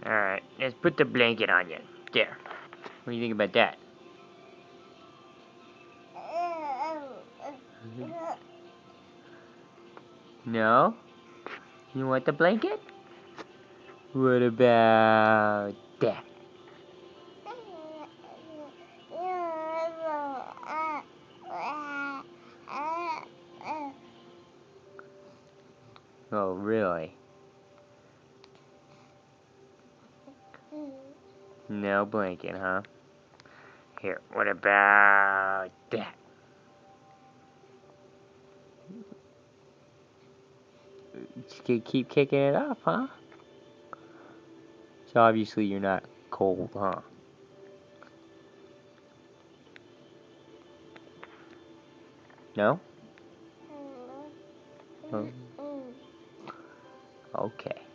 Alright, let's put the blanket on you. There. What do you think about that? No? You want the blanket? What about that? Oh, really? No blanket, huh? Here, what about that? Just keep kicking it off, huh? So obviously you're not cold, huh? No? Oh. Okay.